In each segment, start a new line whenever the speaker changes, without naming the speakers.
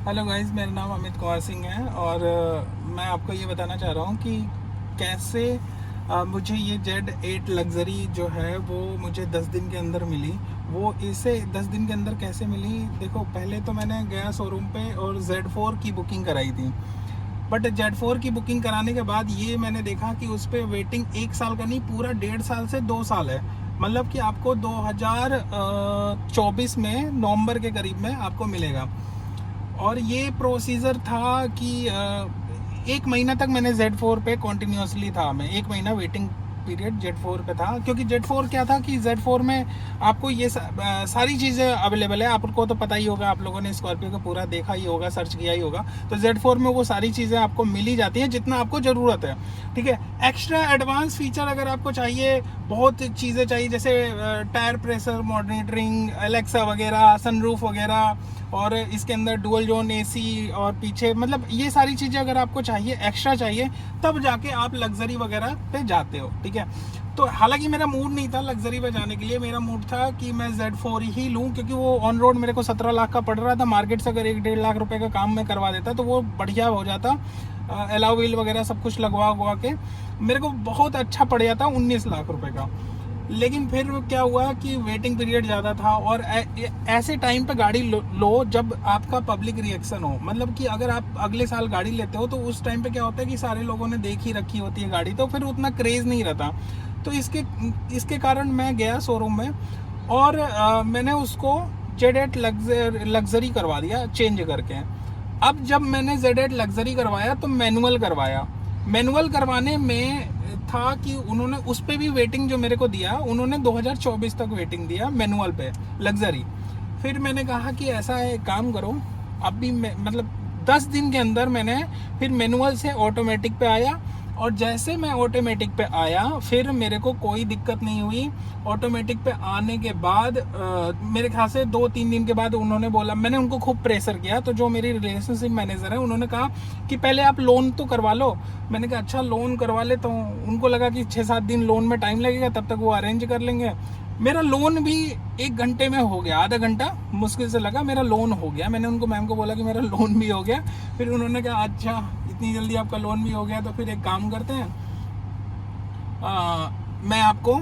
Hello guys, मेरा नाम अमित कुमार सिंह है और मैं आपको ये बताना चाह रहा हूँ कि कैसे मुझे ये Z8 लग्जरी जो है वो मुझे 10 दिन के अंदर मिली। वो इसे 10 दिन के अंदर कैसे मिली? देखो, पहले तो मैंने गया शोरूम पे और Z4 की बुकिंग कराई थी। बट Z4 की बुकिंग कराने के बाद ये मैंने देखा कि उस पर वेटिंग 1 साल का नहीं, पूरा 1.5 साल से 2 साल है। मतलब कि आपको 2024 में नवंबर के करीब में आपको मिलेगा। और ये प्रोसीजर था कि 1 महीना तक मैंने Z4 पे कॉन्टीन्यूसली था। मैं 1 महीना वेटिंग पीरियड Z4 पे था, क्योंकि Z4 क्या था कि Z4 में आपको ये सारी चीज़ें अवेलेबल है। आपको तो पता ही होगा, आप लोगों ने स्कॉर्पियो का पूरा देखा ही होगा, सर्च किया ही होगा। तो Z4 में वो सारी चीज़ें आपको मिल ही जाती हैं जितना आपको ज़रूरत है। ठीक है, एक्स्ट्रा एडवांस फीचर अगर आपको चाहिए, बहुत चीज़ें चाहिए, जैसे टायर प्रेशर मॉनिटरिंग, एलेक्सा वगैरह, सनरूफ वगैरह, और इसके अंदर डुअल जोन एसी और पीछे, मतलब ये सारी चीज़ें अगर आपको चाहिए, एक्स्ट्रा चाहिए, तब जाके आप लग्जरी वगैरह पे जाते हो। ठीक है, तो हालांकि मेरा मूड नहीं था लग्जरी पे जाने के लिए। मेरा मूड था कि मैं Z4 ही लूँ, क्योंकि वो ऑन रोड मेरे को 17 लाख का पड़ रहा था। मार्केट से अगर 1-1.5 लाख रुपए का काम मैं करवा देता तो वो बढ़िया हो जाता। एलाउ व्हील वगैरह सब कुछ लगवा के मेरे को बहुत अच्छा पड़ जाता 19 लाख रुपए का। लेकिन फिर क्या हुआ कि वेटिंग पीरियड ज़्यादा था, और ऐसे टाइम पे गाड़ी लो जब आपका पब्लिक रिएक्शन हो। मतलब कि अगर आप अगले साल गाड़ी लेते हो तो उस टाइम पे क्या होता है कि सारे लोगों ने देख ही रखी होती है गाड़ी, तो फिर उतना क्रेज़ नहीं रहता। तो इसके कारण मैं गया शोरूम में और मैंने उसको Z8 लग्जरी करवा दिया चेंज करके। अब जब मैंने Z8 लग्जरी करवाया तो मैनुअल करवाया। मैनुअल करवाने में था कि उन्होंने उस पर भी वेटिंग जो मेरे को दिया, उन्होंने 2024 तक वेटिंग दिया मैनुअल पे लग्जरी। फिर मैंने कहा कि ऐसा है, काम करो, अभी मतलब 10 दिन के अंदर मैंने फिर मैनुअल से ऑटोमेटिक पे आया। और जैसे मैं ऑटोमेटिक पे आया फिर मेरे को कोई दिक्कत नहीं हुई। ऑटोमेटिक पे आने के बाद मेरे ख्याल से 2-3 दिन के बाद उन्होंने बोला, मैंने उनको खूब प्रेशर किया, तो जो मेरी रिलेशनशिप मैनेजर है उन्होंने कहा कि पहले आप लोन तो करवा लो। मैंने कहा अच्छा, लोन करवा ले। तो उनको लगा कि 6-7 दिन लोन में टाइम लगेगा, तब तक वो अरेंज कर लेंगे। मेरा लोन भी 1 घंटे में हो गया, आधा घंटा मुश्किल से लगा, मेरा लोन हो गया। मैंने उनको, मैम को बोला कि मेरा लोन भी हो गया। फिर उन्होंने कहा अच्छा, इतनी जल्दी आपका लोन भी हो गया, तो फिर एक काम करते हैं, मैं आपको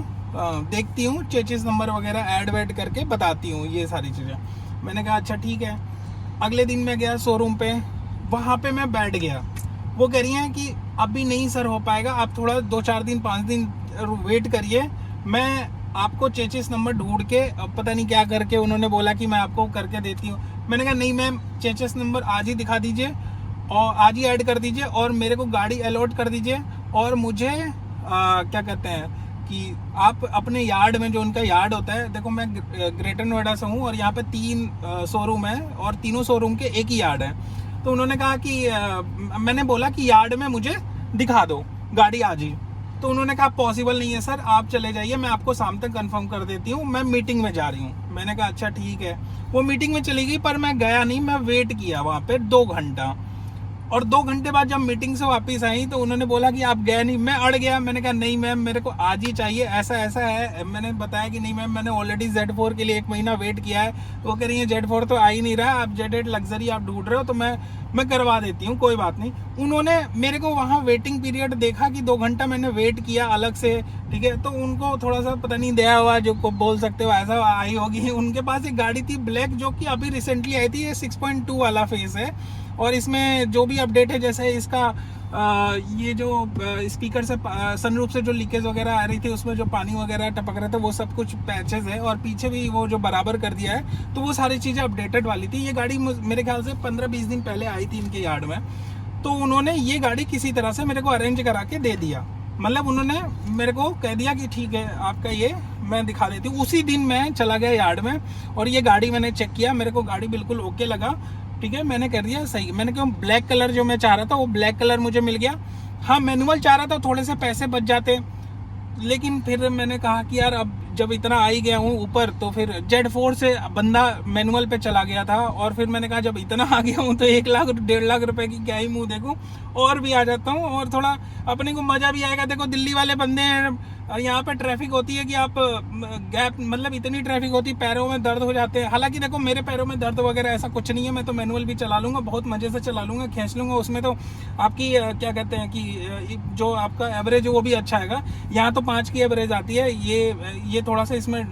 देखती हूँ, चेचिस नंबर वगैरह ऐड वैड करके बताती हूँ ये सारी चीज़ें। मैंने कहा अच्छा ठीक है। अगले दिन मैं गया शोरूम पे, वहाँ पे मैं बैठ गया। वो कह रही हैं कि अभी नहीं सर हो पाएगा, आप थोड़ा 2-4 दिन 5 दिन वेट करिए, मैं आपको चेचिस नंबर ढूंढ के, पता नहीं क्या करके उन्होंने बोला कि मैं आपको करके देती हूँ। मैंने कहा नहीं मैम, चेचिस नंबर आज ही दिखा दीजिए और आज ही ऐड कर दीजिए और मेरे को गाड़ी अलॉट कर दीजिए। और मुझे क्या कहते हैं कि आप अपने यार्ड में, जो उनका यार्ड होता है, देखो मैं ग्रेटर नोएडा से हूँ और यहाँ पे 3 शोरूम है और तीनों शोरूम के एक ही यार्ड है। तो उन्होंने कहा कि मैंने बोला कि यार्ड में मुझे दिखा दो गाड़ी आज ही। तो उन्होंने कहा पॉसिबल नहीं है सर, आप चले जाइए, मैं आपको शाम तक कंफर्म कर देती हूँ, मैं मीटिंग में जा रही हूँ। मैंने कहा अच्छा ठीक है। वो मीटिंग में चली गई, पर मैं गया नहीं, मैं वेट किया वहाँ पे 2 घंटा। और 2 घंटे बाद जब मीटिंग से वापस आई तो उन्होंने बोला कि आप गए नहीं। मैं अड़ गया, मैंने कहा नहीं मैम, मेरे को आज ही चाहिए, ऐसा ऐसा है। मैंने बताया कि नहीं मैम, मैंने ऑलरेडी Z4 के लिए 1 महीना वेट किया है। वो कह रही है Z4 तो आ ही नहीं रहा, आप Z8 लग्जरी आप ढूंढ रहे हो, तो मैं करवा देती हूँ, कोई बात नहीं। उन्होंने मेरे को वहाँ वेटिंग पीरियड देखा कि 2 घंटा मैंने वेट किया अलग से। ठीक है, तो उनको थोड़ा सा पता नहीं दया हुआ, जो को बोल सकते हो, ऐसा आई होगी। उनके पास एक गाड़ी थी ब्लैक, जो कि अभी रिसेंटली आई थी, ये 6.2 वाला फेस है। और इसमें जो भी अपडेट है, जैसे इसका ये जो स्पीकर से सनरूफ से जो लीकेज वगैरह आ रही थी, उसमें जो पानी वगैरह टपक रहा था, वो सब कुछ पैचेस है। और पीछे भी वो जो बराबर कर दिया है, तो वो सारी चीज़ें अपडेटेड वाली थी। ये गाड़ी मेरे ख्याल से 15-20 दिन पहले आई थी इनके यार्ड में। तो उन्होंने ये गाड़ी किसी तरह से मेरे को अरेंज करा के दे दिया। मतलब उन्होंने मेरे को कह दिया कि ठीक है, आपका ये मैं दिखा देती हूँ। उसी दिन मैं चला गया यार्ड में और ये गाड़ी मैंने चेक किया, मेरे को गाड़ी बिल्कुल ओके लगा। ठीक है, मैंने कर दिया सही। मैंने क्यों, ब्लैक कलर जो मैं चाह रहा था वो ब्लैक कलर मुझे मिल गया। हाँ, मैनुअल चाह रहा था, थोड़े से पैसे बच जाते, लेकिन फिर मैंने कहा कि यार अब जब इतना आ ही गया हूँ ऊपर, तो फिर Z4 से बंदा मैनुअल पे चला गया था। और फिर मैंने कहा जब इतना आ गया हूँ तो 1 लाख 1.5 लाख रुपए की क्या ही मुंह देखूँ, और भी आ जाता हूँ और थोड़ा अपने को मजा भी आएगा। देखो दिल्ली वाले बंदे हैं, और यहाँ पे ट्रैफिक होती है कि आप गैप, मतलब इतनी ट्रैफिक होती है, पैरों में दर्द हो जाते हैं। हालांकि देखो मेरे पैरों में दर्द वगैरह ऐसा कुछ नहीं है, मैं तो मैनुअल भी चला लूँगा, बहुत मज़े से चला लूँगा, खींच लूँगा। उसमें तो आपकी क्या कहते हैं कि जो आपका एवरेज है वो भी अच्छा आएगा। यहाँ तो 5 की एवरेज आती है, ये थोड़ा सा इसमें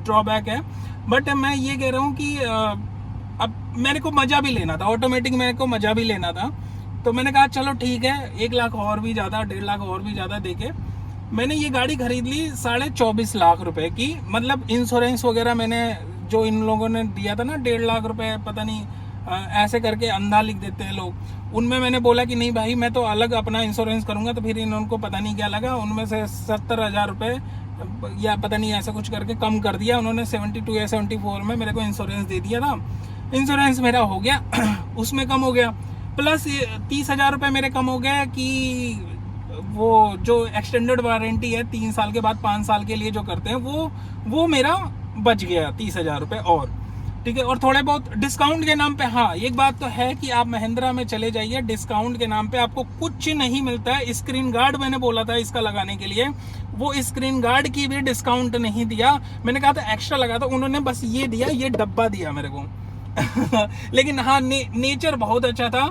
ड्रॉबैक है। बट मैं ये कह रहा हूँ कि अब मेरे को मज़ा भी लेना था, ऑटोमेटिक मेरे को मज़ा भी लेना था। तो मैंने कहा चलो ठीक है, 1 लाख और भी ज़्यादा, 1.5 लाख और भी ज़्यादा देके मैंने ये गाड़ी खरीद ली 24.5 लाख रुपए की। मतलब इंश्योरेंस वगैरह मैंने जो इन लोगों ने दिया था ना 1.5 लाख रुपए, पता नहीं ऐसे करके अंधा लिख देते हैं लोग, उनमें मैंने बोला कि नहीं भाई मैं तो अलग अपना इंश्योरेंस करूंगा। तो फिर इनको पता नहीं क्या लगा, उनमें से 70,000 रुपये या पता नहीं ऐसा कुछ करके कम कर दिया उन्होंने। 72 या 74 में मेरे को इंश्योरेंस दे दिया था। इंश्योरेंस मेरा हो गया उसमें कम हो गया, प्लस 30,000 रुपये मेरे कम हो गया कि वो जो एक्सटेंडेड वारंटी है 3 साल के बाद 5 साल के लिए जो करते हैं वो मेरा बच गया 30,000 रुपये और, ठीक है। और थोड़े बहुत डिस्काउंट के नाम पे, हाँ एक बात तो है कि आप महिंद्रा में चले जाइए, डिस्काउंट के नाम पे आपको कुछ नहीं मिलता है। स्क्रीन गार्ड मैंने बोला था इसका लगाने के लिए, वो स्क्रीन गार्ड की भी डिस्काउंट नहीं दिया। मैंने कहा था एक्स्ट्रा लगा, तो उन्होंने बस ये दिया, ये डब्बा दिया मेरे को लेकिन हाँ नेचर बहुत अच्छा था।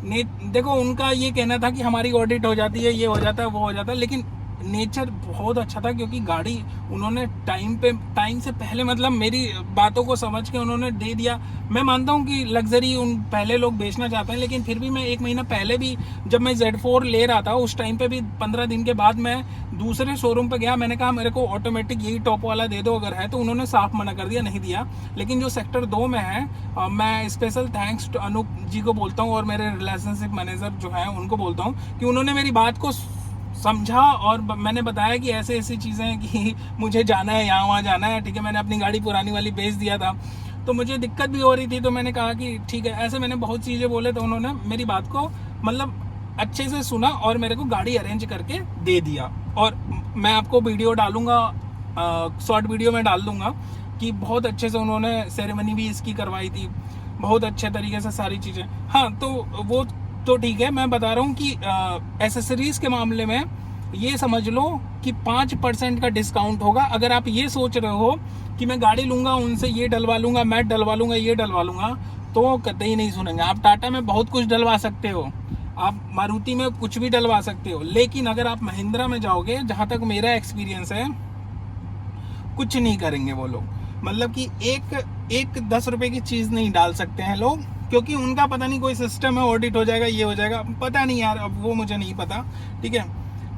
देखो उनका ये कहना था कि हमारी ऑडिट हो जाती है, ये हो जाता है, वो हो जाता है, लेकिन नेचर बहुत अच्छा था क्योंकि गाड़ी उन्होंने टाइम से पहले, मतलब मेरी बातों को समझ के उन्होंने दे दिया। मैं मानता हूँ कि लग्जरी उन पहले लोग बेचना चाहते हैं, लेकिन फिर भी मैं 1 महीना पहले भी जब मैं Z4 ले रहा था, उस टाइम पे भी 15 दिन के बाद मैं दूसरे शोरूम पे गया। मैंने कहा मेरे को ऑटोमेटिक यही टॉप वाला दे दो अगर है तो, उन्होंने साफ मना कर दिया, नहीं दिया। लेकिन जो सेक्टर 2 में है, मैं स्पेशल थैंक्स टू अनूप जी को बोलता हूँ और मेरे रिलेशनशिप मैनेजर जो है उनको बोलता हूँ कि उन्होंने मेरी बात को समझा और मैंने बताया कि ऐसे ऐसी चीज़ें हैं कि मुझे जाना है, यहाँ वहाँ जाना है, ठीक है। मैंने अपनी गाड़ी पुरानी वाली बेच दिया था, तो मुझे दिक्कत भी हो रही थी, तो मैंने कहा कि ठीक है। ऐसे मैंने बहुत चीज़ें बोले, तो उन्होंने मेरी बात को मतलब अच्छे से सुना और मेरे को गाड़ी अरेंज करके दे दिया। और मैं आपको वीडियो डालूंगा, शॉर्ट वीडियो में डाल दूंगा कि बहुत अच्छे से उन्होंने सेरेमनी भी इसकी करवाई थी, बहुत अच्छे तरीके से सारी चीज़ें। हाँ तो वो तो ठीक है, मैं बता रहा हूँ कि एसेसरीज के मामले में ये समझ लो कि 5% का डिस्काउंट होगा। अगर आप ये सोच रहे हो कि मैं गाड़ी लूँगा उनसे ये डलवा लूँगा, मैट डलवा लूँगा, ये डलवा लूँगा, तो कतई नहीं सुनेंगे। आप टाटा में बहुत कुछ डलवा सकते हो, आप मारुति में कुछ भी डलवा सकते हो, लेकिन अगर आप महिंद्रा में जाओगे, जहाँ तक मेरा एक्सपीरियंस है, कुछ नहीं करेंगे वो लोग। मतलब कि एक 10 रुपए की चीज़ नहीं डाल सकते हैं लोग, क्योंकि उनका पता नहीं कोई सिस्टम है, ऑडिट हो जाएगा, ये हो जाएगा, पता नहीं यार, अब वो मुझे नहीं पता, ठीक है।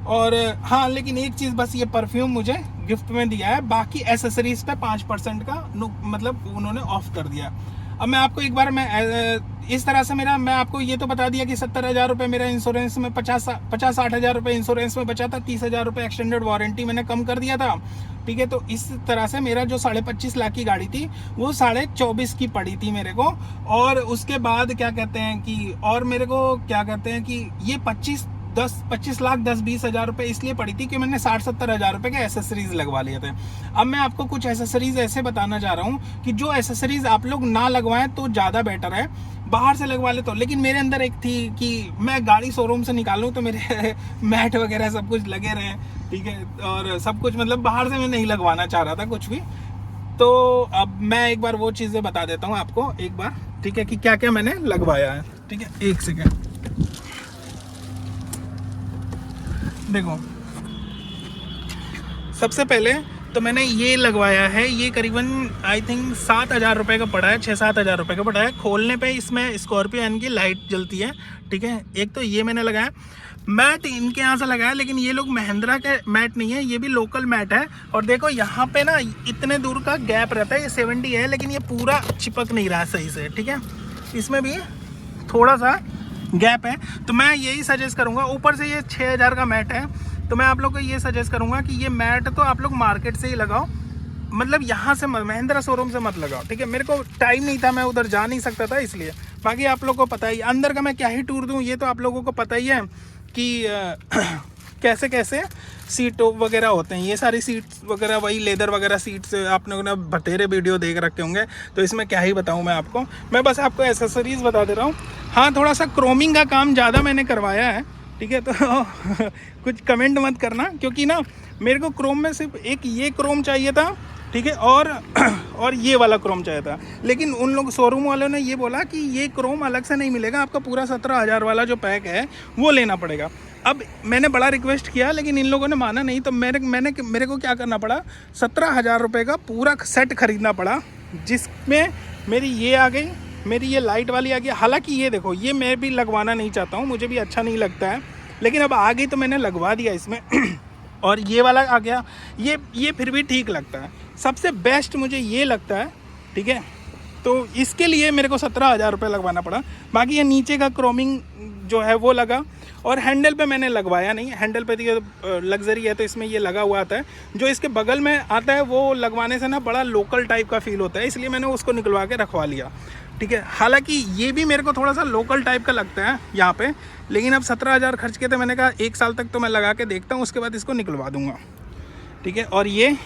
और हाँ लेकिन एक चीज़ बस, ये परफ्यूम मुझे गिफ्ट में दिया है, बाकी एसेसरीज पे 5% का मतलब उन्होंने ऑफ कर दिया। अब मैं आपको एक बार इस तरह से मैं आपको ये तो बता दिया कि 70,000 रुपये मेरा इंश्योरेंस में, 50-60 हज़ार रुपये इंश्योरेंस में बचा था, 30,000 रुपये एक्सटेंडेड वारंटी मैंने कम कर दिया था, ठीक है। तो इस तरह से मेरा जो 25.5 लाख की गाड़ी थी वो 24.5 की पड़ी थी मेरे को। और उसके बाद क्या कहते हैं कि, और मेरे को क्या कहते हैं कि ये 25 लाख 10-20 हज़ार रुपये इसलिए पड़ी थी कि मैंने 60-70 हज़ार रुपये के एसेसरीज लगवा लिए थे। अब मैं आपको कुछ एसेसरीज ऐसे बताना चाह रहा हूँ कि जो एसेसरीज आप लोग ना लगवाएं तो ज़्यादा बेटर है, बाहर से लगवा ले तो। लेकिन मेरे अंदर एक थी कि मैं गाड़ी शोरूम से निकालूं तो मेरे मैट वगैरह सब कुछ लगे रहे, ठीक है, और सब कुछ मतलब बाहर से मैं नहीं लगवाना चाह रहा था कुछ भी। तो अब मैं एक बार वो चीज़ें बता देता हूँ आपको एक बार, ठीक है, कि क्या क्या मैंने लगवाया है, ठीक है। एक सेकेंड देखो, सबसे पहले तो मैंने ये लगवाया है, ये करीबन आई थिंक 7,000 रुपये का पड़ा है, 6-7 हज़ार रुपये का पड़ा है। खोलने पे इसमें स्कॉर्पियन की लाइट जलती है, ठीक है। एक तो ये मैंने लगाया, मैट इनके यहाँ से लगाया, लेकिन ये लोग महिंद्रा के मैट नहीं है, ये भी लोकल मैट है। और देखो यहाँ पे ना इतने दूर का गैप रहता है, ये 70 है, लेकिन ये पूरा चिपक नहीं रहा है सही से, ठीक है। इसमें भी थोड़ा सा गैप है, तो मैं यही सजेस्ट करूँगा। ऊपर से ये 6,000 का मैट है, तो मैं आप लोग को ये सजेस्ट करूँगा कि ये मैट तो आप लोग मार्केट से ही लगाओ, मतलब यहाँ से महिंद्रा शोरूम से मत लगाओ, ठीक है। मेरे को टाइम नहीं था, मैं उधर जा नहीं सकता था, इसलिए। बाकी आप लोग को पता ही, अंदर का मैं क्या ही टूर दूँ, ये तो आप लोगों को पता ही है कि कैसे कैसे सीट वगैरह होते हैं। ये सारी सीट्स वगैरह वही लेदर वगैरह सीट्स आप लोगों ने बतेरे वीडियो देख रखे होंगे, तो इसमें क्या ही बताऊं मैं आपको। मैं बस आपको एसेसरीज बता दे रहा हूँ। हाँ थोड़ा सा क्रोमिंग का काम ज़्यादा मैंने करवाया है, ठीक है। तो कुछ कमेंट मत करना, क्योंकि ना मेरे को क्रोम में सिर्फ एक ये क्रोम चाहिए था, ठीक है, और ये वाला क्रोम चाहिए था। लेकिन उन लोग शोरूम वालों ने ये बोला कि ये क्रोम अलग से नहीं मिलेगा, आपका पूरा 17,000 वाला जो पैक है वो लेना पड़ेगा। अब मैंने बड़ा रिक्वेस्ट किया लेकिन इन लोगों ने माना नहीं, तो मेरे को क्या करना पड़ा, 17,000 रुपये का पूरा सेट खरीदना पड़ा, जिसमें मेरी ये आ गई, मेरी ये लाइट वाली आ गई। हालांकि ये देखो, ये मैं भी लगवाना नहीं चाहता हूँ, मुझे भी अच्छा नहीं लगता है, लेकिन अब आ गई तो मैंने लगवा दिया इसमें। और ये वाला आ गया, ये फिर भी ठीक लगता है। सबसे बेस्ट मुझे ये लगता है, ठीक है, तो इसके लिए मेरे को 17,000 रुपये लगवाना पड़ा। बाकी ये नीचे का क्रोमिंग जो है वो लगा, और हैंडल पे मैंने लगवाया नहीं, हैंडल पे तो लग्जरी है तो इसमें ये लगा हुआ आता है। जो इसके बगल में आता है वो लगवाने से ना बड़ा लोकल टाइप का फील होता है, इसलिए मैंने उसको निकलवा के रखवा लिया, ठीक है। हालांकि ये भी मेरे को थोड़ा सा लोकल टाइप का लगता है यहाँ पे, लेकिन अब 17,000 खर्च किए तो मैंने कहा 1 साल तक तो मैं लगा के देखता हूँ, उसके बाद इसको निकलवा दूँगा, ठीक है। और ये,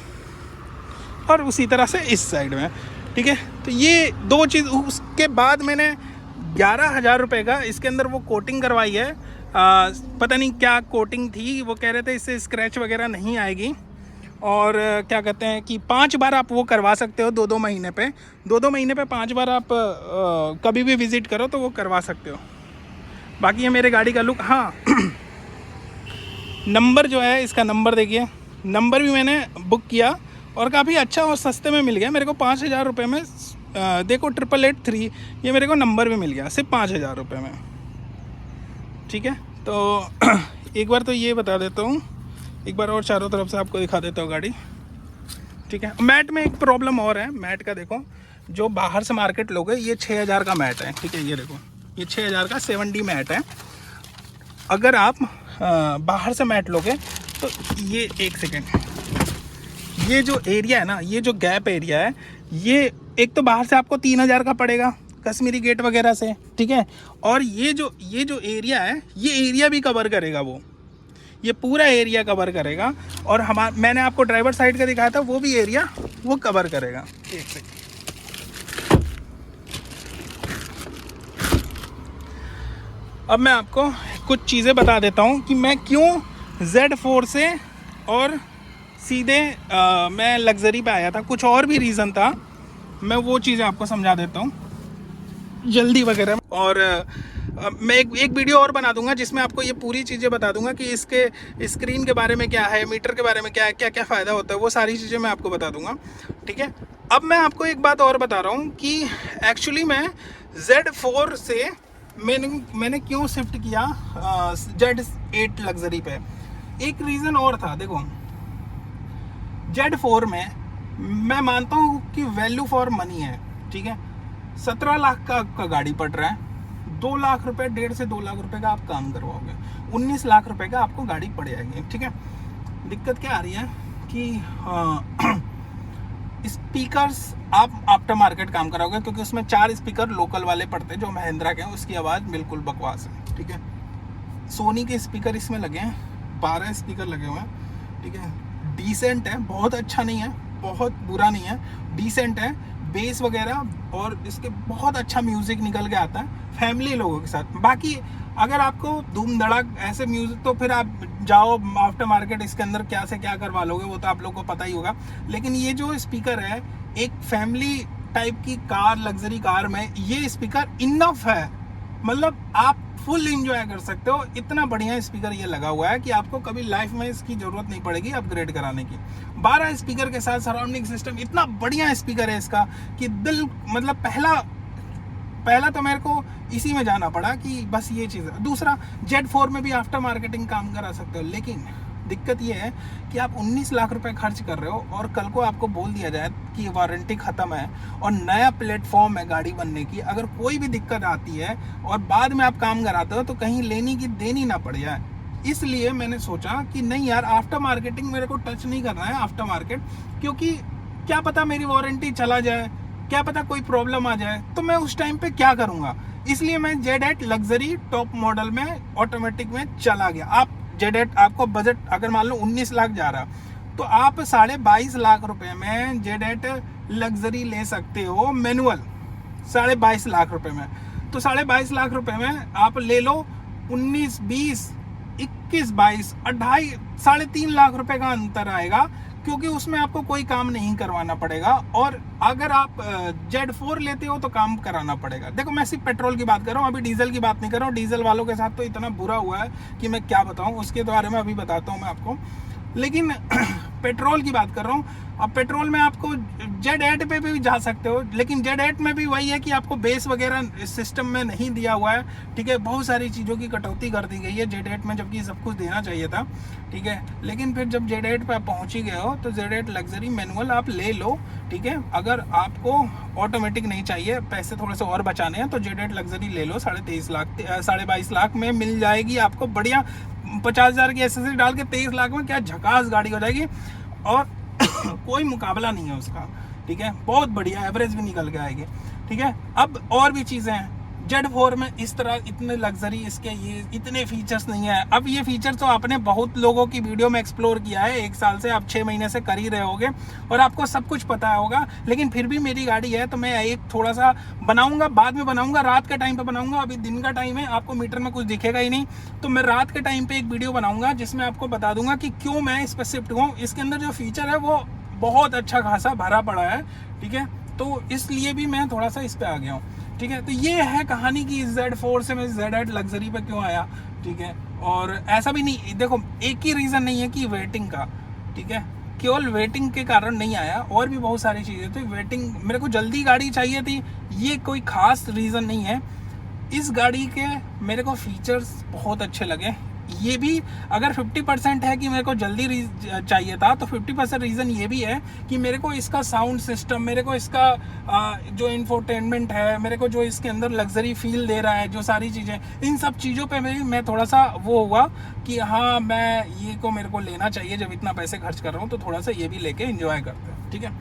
और उसी तरह से इस साइड में, ठीक है। तो ये 2 चीज़, उसके बाद मैंने 11,000 रुपये का इसके अंदर वो कोटिंग करवाई है। पता नहीं क्या कोटिंग थी, वो कह रहे थे इससे स्क्रैच वगैरह नहीं आएगी, और क्या कहते हैं कि 5 बार आप वो करवा सकते हो, 2-2 महीने पे, 2-2 महीने पे 5 बार आप कभी भी विज़िट करो तो वो करवा सकते हो। बाकी ये मेरे गाड़ी का लुक। हाँ, नंबर जो है, इसका नंबर देखिए, नंबर भी मैंने बुक किया और काफ़ी अच्छा और सस्ते में मिल गया मेरे को, 5,000 रुपये में। देखो 8883, ये मेरे को नंबर भी मिल गया सिर्फ 5,000 रुपये में, ठीक है। तो एक बार तो ये बता देता हूँ, एक बार और चारों तरफ से आपको दिखा देता हूँ गाड़ी, ठीक है। मैट में एक प्रॉब्लम और है, मैट का देखो, जो बाहर से मार्केट लोगे, ये 6,000 का मैट है, ठीक है। ये देखो, ये 6,000 का 7D मैट है। अगर आप बाहर से मैट लोगे तो ये, एक सेकेंड, ये जो एरिया है ना, ये जो गैप एरिया है, ये एक तो बाहर से आपको 3,000 का पड़ेगा कश्मीरी गेट वगैरह से, ठीक है। और ये जो एरिया है, ये एरिया भी कवर करेगा वो, ये पूरा एरिया कवर करेगा। और मैंने आपको ड्राइवर साइड का दिखाया था, वो भी एरिया वो कवर करेगा। एक सेकेंड, अब मैं आपको कुछ चीज़ें बता देता हूँ कि मैं क्यों Z4 से और सीधे मैं लग्जरी पे आया था। कुछ और भी रीज़न था, मैं वो चीज़ें आपको समझा देता हूँ जल्दी वगैरह। और मैं एक वीडियो और बना दूंगा जिसमें आपको ये पूरी चीज़ें बता दूंगा कि इसके स्क्रीन के बारे में क्या है, मीटर के बारे में क्या है, क्या क्या फ़ायदा होता है, वो सारी चीज़ें मैं आपको बता दूंगा, ठीक है। अब मैं आपको एक बात और बता रहा हूँ कि एक्चुअली मैं Z4 से मैंने क्यों शिफ्ट किया Z8 लग्जरी पे। एक रीज़न और था। देखो, Z4 में मैं मानता हूँ कि वैल्यू फॉर मनी है, ठीक है। 17 लाख का आपका गाड़ी पड़ रहा है, 2 लाख रुपए, 1.5 से 2 लाख रुपए का आप काम करवाओगे, 19 लाख रुपए का आपको गाड़ी पड़ जाएगी, ठीक है। दिक्कत क्या आ रही है कि स्पीकर्स आप आफ्टर मार्केट काम कराओगे, क्योंकि उसमें 4 स्पीकर लोकल वाले पड़ते हैं जो महिंद्रा के हैं, उसकी आवाज़ बिल्कुल बकवास है, ठीक है। सोनी के स्पीकर इसमें लगे हैं, 12 स्पीकर लगे हुए हैं, ठीक है। डिसेंट है, बहुत अच्छा नहीं है, बहुत बुरा नहीं है, डिसेंट है। बेस वगैरह और इसके बहुत अच्छा म्यूज़िक निकल के आता है फैमिली लोगों के साथ। बाकी अगर आपको धूम धड़क ऐसे म्यूज़िक, तो फिर आप जाओ आफ्टर मार्केट, इसके अंदर क्या से क्या करवा लोगे वो तो आप लोगों को पता ही होगा। लेकिन ये जो स्पीकर है, एक फैमिली टाइप की कार, लग्जरी कार में ये स्पीकर इनफ है, मतलब आप फुल इंजॉय कर सकते हो। इतना बढ़िया स्पीकर ये लगा हुआ है कि आपको कभी लाइफ में इसकी ज़रूरत नहीं पड़ेगी अपग्रेड कराने की। 12 स्पीकर के साथ सराउंडिंग सिस्टम, इतना बढ़िया स्पीकर है इसका कि दिल, मतलब पहला तो मेरे को इसी में जाना पड़ा कि बस ये चीज़ है। दूसरा, Z4 में भी आफ्टर मार्केटिंग काम करा सकते हो, लेकिन दिक्कत ये है कि आप 19 लाख रुपए खर्च कर रहे हो और कल को आपको बोल दिया जाए कि वारंटी ख़त्म है और नया प्लेटफॉर्म है गाड़ी बनने की, अगर कोई भी दिक्कत आती है और बाद में आप काम कराते हो तो कहीं लेनी की देनी ना पड़ जाए। इसलिए मैंने सोचा कि नहीं यार, आफ्टर मार्केटिंग मेरे को टच नहीं करना है आफ्टर मार्केट, क्योंकि क्या पता मेरी वारंटी चला जाए, क्या पता कोई प्रॉब्लम आ जाए, तो मैं उस टाइम पे क्या करूँगा। इसलिए मैं Z8 लग्जरी टॉप मॉडल में ऑटोमेटिक में चला गया। आप Z8, आपको बजट अगर मान लो 19 लाख जा रहा, तो आप 22.5 लाख रुपए में Z8 लग्जरी ले सकते हो मैनुअल, 22.5 लाख रुपए में। तो 22.5 लाख रुपए में आप ले लो 19, 20 21, 22, 2.5, 3.5 लाख रुपए का अंतर आएगा, क्योंकि उसमें आपको कोई काम नहीं करवाना पड़ेगा। और अगर आप Z4 लेते हो तो काम कराना पड़ेगा। देखो मैं सिर्फ पेट्रोल की बात कर रहा हूँ, अभी डीजल की बात नहीं कर रहा हूँ। डीजल वालों के साथ तो इतना बुरा हुआ है कि मैं क्या बताऊँ, उसके बारे में अभी बताता हूँ मैं आपको। लेकिन पेट्रोल की बात कर रहा हूँ। अब पेट्रोल में आपको Z8 पे भी जा सकते हो, लेकिन Z8 में भी वही है कि आपको बेस वगैरह सिस्टम में नहीं दिया हुआ है, ठीक है। बहुत सारी चीज़ों की कटौती कर दी गई है Z8 में, जबकि सब कुछ देना चाहिए था, ठीक है। लेकिन फिर जब Z8 पे आप पहुँच ही गए हो तो Z8 लग्जरी मैनुअल आप ले लो, ठीक है। अगर आपको ऑटोमेटिक नहीं चाहिए, पैसे थोड़े से और बचाने हैं, तो Z8 लग्जरी ले लो। 23.5 लाख 22.5 लाख में मिल जाएगी आपको बढ़िया। 50,000 की एसेसरी डाल के 23 लाख में क्या झकास गाड़ी हो जाएगी, और कोई मुकाबला नहीं है उसका, ठीक है। बहुत बढ़िया एवरेज भी निकल के आएगी, ठीक है। अब और भी चीज़ें हैं Z4 में, इस तरह इतने लग्जरी इसके ये इतने फीचर्स नहीं है। अब ये फीचर तो आपने बहुत लोगों की वीडियो में एक्सप्लोर किया है, 1 साल से, आप 6 महीने से कर ही रहे होगे और आपको सब कुछ पता होगा। लेकिन फिर भी मेरी गाड़ी है तो मैं एक थोड़ा सा बनाऊंगा, बाद में बनाऊंगा, रात के टाइम पे बनाऊंगा। अभी दिन का टाइम है, आपको मीटर में कुछ दिखेगा ही नहीं, तो मैं रात के टाइम पे एक वीडियो बनाऊंगा जिसमें आपको बता दूंगा कि क्यों मैं इस पर शिफ्ट हुआ। इसके अंदर जो फीचर है वो बहुत अच्छा खासा भरा पड़ा है, ठीक है। तो इसलिए भी मैं थोड़ा सा इस पे आ गया हूँ, ठीक है। तो ये है कहानी कि Z4 से मैं Z8 लग्जरी पे क्यों आया, ठीक है। और ऐसा भी नहीं, देखो एक ही रीज़न नहीं है कि वेटिंग का, ठीक है। केवल वेटिंग के कारण नहीं आया, और भी बहुत सारी चीज़ें थी। वेटिंग, मेरे को जल्दी गाड़ी चाहिए थी, ये कोई ख़ास रीज़न नहीं है। इस गाड़ी के मेरे को फीचर्स बहुत अच्छे लगे। ये भी अगर 50% है कि मेरे को जल्दी चाहिए था, तो 50% रीज़न ये भी है कि मेरे को इसका साउंड सिस्टम, मेरे को इसका जो इंफोटेनमेंट है, मेरे को जो इसके अंदर लग्जरी फील दे रहा है, जो सारी चीज़ें, इन सब चीज़ों पे मैं थोड़ा सा वो हुआ कि हाँ मैं ये को मेरे को लेना चाहिए। जब इतना पैसे खर्च कर रहा हूँ तो थोड़ा सा ये भी लेके एंजॉय करते हैं, ठीक है।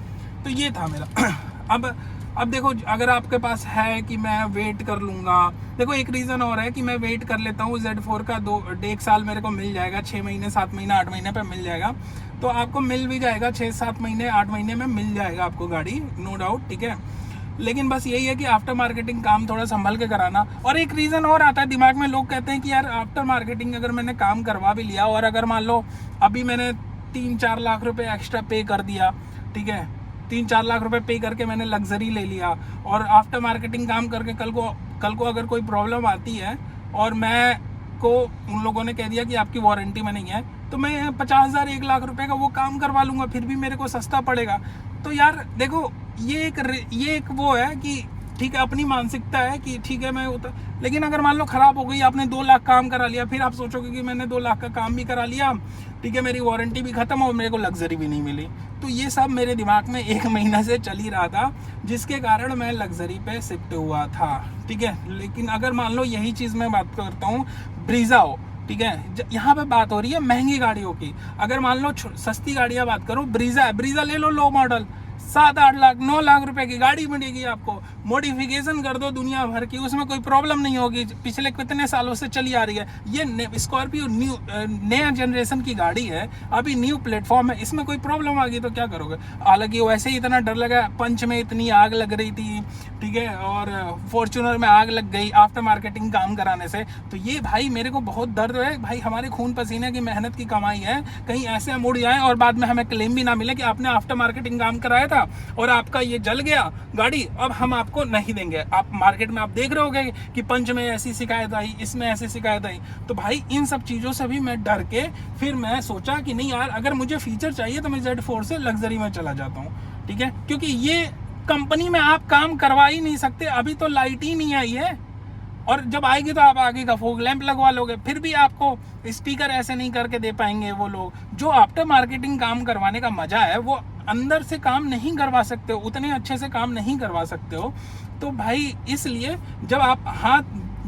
तो ये था मेरा। अब देखो, अगर आपके पास है कि मैं वेट कर लूँगा, देखो एक रीज़न और है कि मैं वेट कर लेता हूँ Z4 का 1 साल मेरे को मिल जाएगा, 6 महीने 7 महीने 8 महीने पे मिल जाएगा। तो आपको मिल भी जाएगा 6-7 महीने 8 महीने में मिल जाएगा आपको गाड़ी, नो डाउट, ठीक है। लेकिन बस यही है कि आफ्टर मार्केटिंग काम थोड़ा संभल के कराना। और एक रीज़न और आता है दिमाग में, लोग कहते हैं कि यार आफ्टर मार्केटिंग अगर मैंने काम करवा भी लिया, और अगर मान लो अभी मैंने 3-4 लाख रुपए एक्स्ट्रा पे कर दिया, ठीक है, 3-4 लाख रुपए पे करके मैंने लग्जरी ले लिया, और आफ्टर मार्केटिंग काम करके कल को अगर कोई प्रॉब्लम आती है और मैं को उन लोगों ने कह दिया कि आपकी वारंटी में नहीं है, तो मैं 50,000 1 लाख रुपए का वो काम करवा लूँगा, फिर भी मेरे को सस्ता पड़ेगा। तो यार देखो, ये एक वो है कि ठीक है, अपनी मानसिकता है कि ठीक है मैं लेकिन अगर मान लो ख़राब हो गई, आपने 2 लाख काम करा लिया, फिर आप सोचोगे कि मैंने 2 लाख का काम भी करा लिया, ठीक है, मेरी वारंटी भी ख़त्म और मेरे को लग्जरी भी नहीं मिली। तो ये सब मेरे दिमाग में 1 महीना से चल ही रहा था, जिसके कारण मैं लग्जरी पे शिफ्ट हुआ था, ठीक है। लेकिन अगर मान लो यही चीज़ मैं बात करता हूँ ब्रीज़ा हो, ठीक है, यहाँ पे बात हो रही है महंगी गाड़ियों की। अगर मान लो सस्ती गाड़ियाँ बात करो, ब्रीज़ा ले लो, लो मॉडल, 7-8 लाख 9 लाख रुपए की गाड़ी मिलेगी आपको, मॉडिफिकेशन कर दो दुनिया भर की, उसमें कोई प्रॉब्लम नहीं होगी, पिछले कितने सालों से चली आ रही है। ये स्कॉर्पियो नया जनरेशन की गाड़ी है, अभी न्यू प्लेटफॉर्म है, इसमें कोई प्रॉब्लम आ गई तो क्या करोगे। हालांकि वैसे ही इतना डर लगा, पंच में इतनी आग लग रही थी, ठीक है, और फॉर्च्यूनर में आग लग गई आफ्टर मार्केटिंग काम कराने से। तो ये भाई मेरे को बहुत दर्द है भाई, हमारे खून पसीने की मेहनत की कमाई है, कहीं ऐसे हम उड़ जाएं और बाद में हमें क्लेम भी ना मिले कि आपने आफ्टर मार्केटिंग काम कराया था और आपका ये जल गया गाड़ी, अब हम आपको नहीं देंगे। आप मार्केट में आप देख रहे होगे कि पंच में ऐसी शिकायत आई, इसमें ऐसी शिकायत आई। तो भाई इन सब चीज़ों से भी मैं डर के फिर मैं सोचा कि नहीं यार, अगर मुझे फीचर चाहिए तो मैं Z4 से लग्जरी में चला जाता हूँ, ठीक है, क्योंकि ये कंपनी में आप काम करवा ही नहीं सकते, अभी तो लाइट ही नहीं आई है, और जब आएगी तो आप आगे का फॉग लैंप लगवा लोगे, फिर भी आपको स्पीकर ऐसे नहीं करके दे पाएंगे वो लोग। जो आफ्टर मार्केटिंग काम करवाने का मजा है वो अंदर से काम नहीं करवा सकते हो, उतने अच्छे से काम नहीं करवा सकते हो। तो भाई इसलिए जब आप हाथ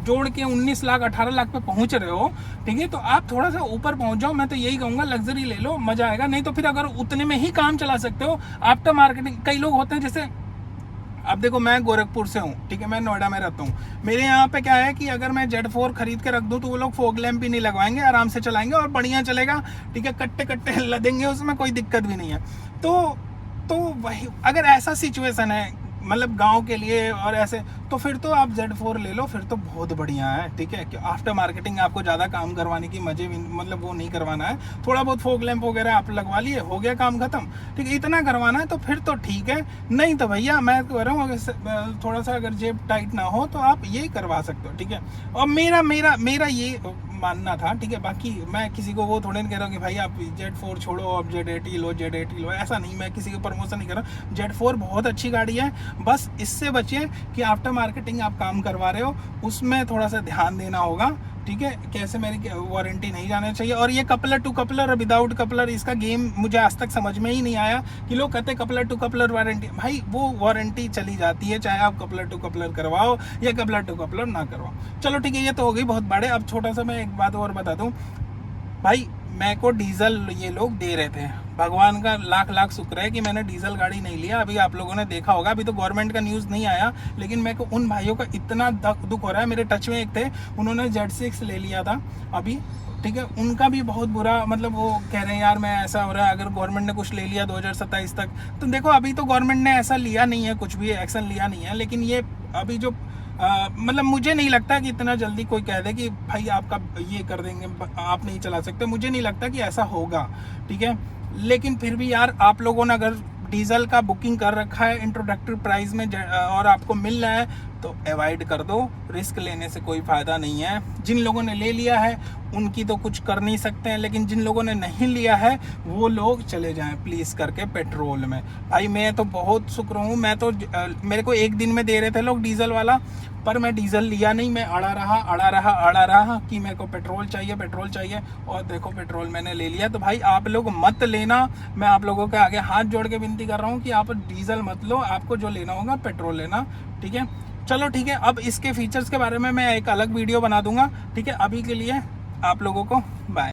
जोड़ के 19 लाख 18 लाख पे पहुंच रहे हो, ठीक है, तो आप थोड़ा सा ऊपर पहुंच जाओ। मैं तो यही कहूँगा लग्जरी ले लो, मजा आएगा। नहीं तो फिर अगर उतने में ही काम चला सकते हो आफ्टर मार्केटिंग, कई लोग होते हैं जैसे अब देखो मैं गोरखपुर से हूँ, ठीक है, मैं नोएडा में रहता हूँ। मेरे यहाँ पे क्या है कि अगर मैं Z4 खरीद के रख दूँ तो वो लोग फॉग लैंप भी नहीं लगवाएंगे, आराम से चलाएंगे और बढ़िया चलेगा, ठीक है, कट्टे कट्टे लदेंगे, उसमें कोई दिक्कत भी नहीं है। तो वही अगर ऐसा सिचुएशन है मतलब गांव के लिए और ऐसे, तो फिर तो आप Z4 ले लो, फिर तो बहुत बढ़िया है, ठीक है। कि आफ्टर मार्केटिंग आपको ज़्यादा काम करवाने की मजे मतलब वो नहीं करवाना है, थोड़ा बहुत फोक लैंप वगैरह आप लगवा लिए, हो गया काम खत्म, ठीक है। इतना करवाना है तो फिर तो ठीक है, नहीं तो भैया मैं कह रहा हूँ अगर थोड़ा सा अगर जेब टाइट ना हो तो आप ये करवा सकते हो, ठीक है। और मेरा मेरा मेरा ये मानना था, ठीक है। बाकी मैं किसी को वो थोड़े नहीं कह रहा हूँ कि भाई आप Z4 छोड़ो अब Z80 लो, Z80 लो, ऐसा नहीं, मैं किसी को प्रमोशन नहीं कर रहा। Z4 बहुत अच्छी गाड़ी है, बस इससे बचिए कि आफ्टर मार्केटिंग आप काम करवा रहे हो उसमें थोड़ा सा ध्यान देना होगा, ठीक है। कैसे मेरी वारंटी नहीं जाना चाहिए। और ये कपलर टू कपलर और विदाउट कपलर, इसका गेम मुझे आज तक समझ में ही नहीं आया कि लोग कहते कपलर टू कपलर वारंटी, भाई वो वारंटी चली जाती है चाहे आप कपलर टू कपलर करवाओ या कपलर टू कपलर ना करवाओ। चलो ठीक है, ये तो हो गई बहुत बड़े। अब छोटा सा मैं एक बात और बता दूं भाई, मैं को डीजल ये लोग दे रहे थे, भगवान का लाख लाख शुक्र है कि मैंने डीजल गाड़ी नहीं लिया। अभी आप लोगों ने देखा होगा, अभी तो गवर्नमेंट का न्यूज़ नहीं आया, लेकिन मेरे को उन भाइयों का इतना दुख हो रहा है। मेरे टच में एक थे, उन्होंने Z6 ले लिया था अभी, ठीक है। उनका भी बहुत बुरा, मतलब वो कह रहे हैं यार मैं ऐसा हो रहा है, अगर गवर्नमेंट ने कुछ ले लिया 2027 तक, तो देखो अभी तो गवर्नमेंट ने ऐसा लिया नहीं है, कुछ भी एक्शन लिया नहीं है, लेकिन ये अभी जो मतलब मुझे नहीं लगता कि इतना जल्दी कोई कह दे कि भाई आपका ये कर देंगे, आप नहीं चला सकते, मुझे नहीं लगता कि ऐसा होगा, ठीक है। लेकिन फिर भी यार आप लोगों ने अगर डीजल का बुकिंग कर रखा है इंट्रोडक्टरी प्राइस में और आपको मिल रहा है तो अवॉइड कर दो, रिस्क लेने से कोई फ़ायदा नहीं है। जिन लोगों ने ले लिया है उनकी तो कुछ कर नहीं सकते हैं, लेकिन जिन लोगों ने नहीं लिया है वो लोग चले जाएं प्लीज़ करके पेट्रोल में। भाई मैं तो बहुत शुक्र हूँ, मैं तो मेरे को एक दिन में दे रहे थे लोग डीजल वाला, पर मैं डीजल लिया नहीं, मैं अड़ा रहा कि मेरे को पेट्रोल चाहिए और देखो पेट्रोल मैंने ले लिया। तो भाई आप लोग मत लेना, मैं आप लोगों के आगे हाथ जोड़ के विनती कर रहा हूँ कि आप डीजल मत लो, आपको जो लेना होगा पेट्रोल लेना, ठीक है। चलो ठीक है, अब इसके फीचर्स के बारे में मैं एक अलग वीडियो बना दूंगा, ठीक है। अभी के लिए आप लोगों को बाय।